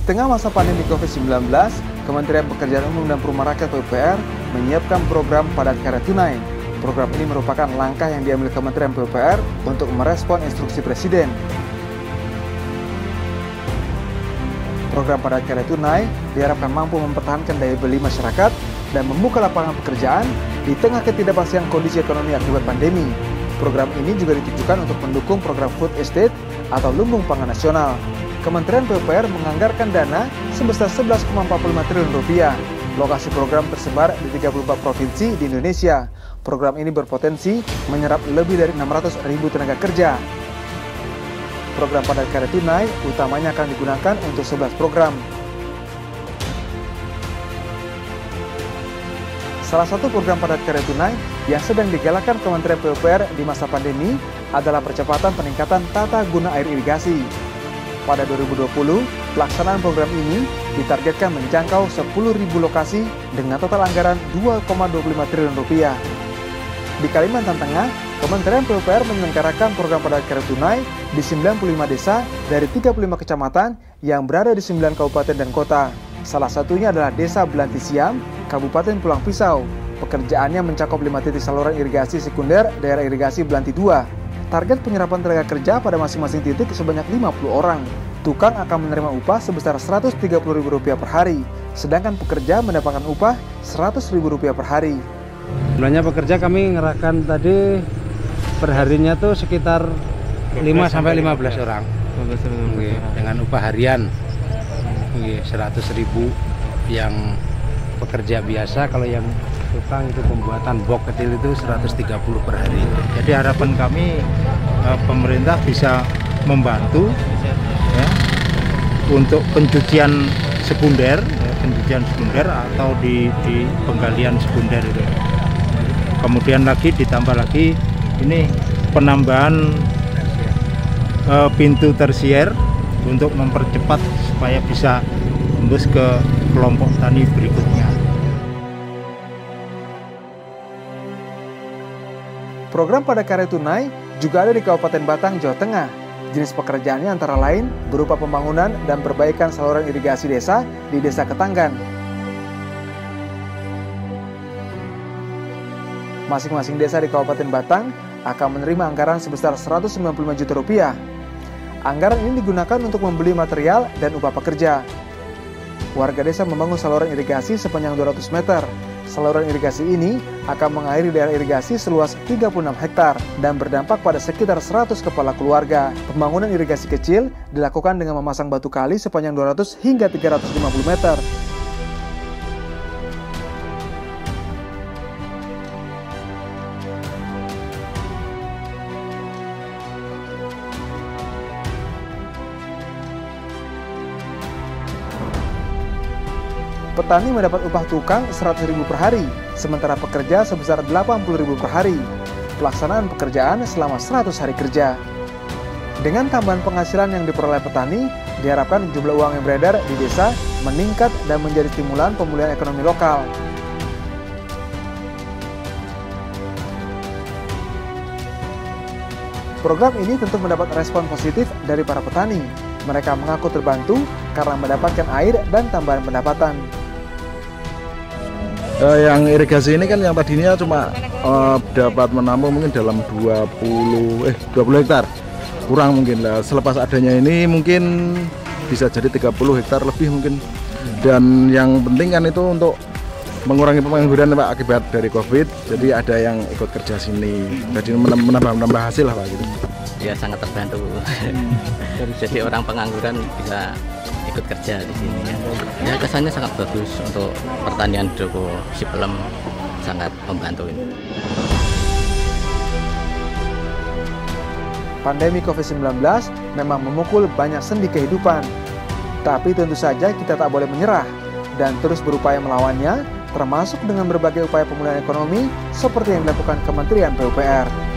Di tengah masa pandemi COVID-19, Kementerian Pekerjaan Umum dan Perumahan Rakyat PUPR menyiapkan program padat karya tunai. Program ini merupakan langkah yang diambil Kementerian PUPR untuk merespon instruksi Presiden. Program padat karya tunai diharapkan mampu mempertahankan daya beli masyarakat dan membuka lapangan pekerjaan di tengah ketidakpastian kondisi ekonomi akibat pandemi. Program ini juga ditujukan untuk mendukung program food estate atau lumbung pangan nasional. Kementerian PUPR menganggarkan dana sebesar 11,45 triliun rupiah. Lokasi program tersebar di 34 provinsi di Indonesia. Program ini berpotensi menyerap lebih dari 600.000 tenaga kerja. Program padat karya tunai utamanya akan digunakan untuk 11 program. Salah satu program padat karya tunai yang sedang digalakkan Kementerian PUPR di masa pandemi adalah percepatan peningkatan tata guna air irigasi. Pada 2020, pelaksanaan program ini ditargetkan menjangkau 10.000 lokasi dengan total anggaran 2,25 triliun rupiah. Di Kalimantan Tengah, Kementerian PUPR menyelenggarakan program padat karya tunai di 95 desa dari 35 kecamatan yang berada di 9 kabupaten dan kota. Salah satunya adalah Desa Belanti Siam, Kabupaten Pulang Pisau. Pekerjaannya mencakup 5 titik saluran irigasi sekunder daerah irigasi Belanti 2. Target penyerapan tenaga kerja pada masing-masing titik sebanyak 50 orang. Tukang akan menerima upah sebesar Rp130.000 per hari, sedangkan pekerja mendapatkan upah Rp100.000 per hari. Sebenarnya pekerja kami ngerahkan tadi perharinya tuh sekitar 5-15 orang. Dengan upah harian 100.000 yang pekerja biasa, kalau yang tukang itu pembuatan box kecil itu 130 per hari. Jadi harapan kami pemerintah bisa membantu ya, untuk pencucian sekunder atau di penggalian sekunder itu. Kemudian lagi ditambah lagi ini penambahan pintu tersier untuk mempercepat supaya bisa tembus ke kelompok tani berikutnya. Program padat karya tunai juga ada di Kabupaten Batang, Jawa Tengah. Jenis pekerjaannya antara lain berupa pembangunan dan perbaikan saluran irigasi desa di Desa Ketanggan. Masing-masing desa di Kabupaten Batang akan menerima anggaran sebesar Rp195 juta. Anggaran ini digunakan untuk membeli material dan upah pekerja. Warga desa membangun saluran irigasi sepanjang 200 meter. Saluran irigasi ini akan mengairi daerah irigasi seluas 36 hektar dan berdampak pada sekitar 100 kepala keluarga. Pembangunan irigasi kecil dilakukan dengan memasang batu kali sepanjang 200 hingga 350 meter. Petani mendapat upah tukang Rp100.000 per hari, sementara pekerja sebesar Rp80.000 per hari. Pelaksanaan pekerjaan selama 100 hari kerja. Dengan tambahan penghasilan yang diperoleh petani, diharapkan jumlah uang yang beredar di desa meningkat dan menjadi stimulan pemulihan ekonomi lokal. Program ini tentu mendapat respon positif dari para petani. Mereka mengaku terbantu karena mendapatkan air dan tambahan pendapatan. Yang irigasi ini kan yang tadinya cuma dapat menampung mungkin dalam 20 hektar, kurang mungkin lah. Selepas adanya ini mungkin bisa jadi 30 hektar lebih mungkin. Dan yang penting kan itu untuk mengurangi pengangguran Pak akibat dari COVID. Jadi ada yang ikut kerja sini, jadi menambah hasil lah Pak gitu. Ya sangat terbantu. Jadi orang pengangguran bisa ikut kerja di sini ya. Ya kesannya sangat bagus untuk pertanian Doko Sipelem, sangat membantu ini. Pandemi COVID-19 memang memukul banyak sendi kehidupan. Tapi tentu saja kita tak boleh menyerah dan terus berupaya melawannya, termasuk dengan berbagai upaya pemulihan ekonomi seperti yang dilakukan Kementerian PUPR.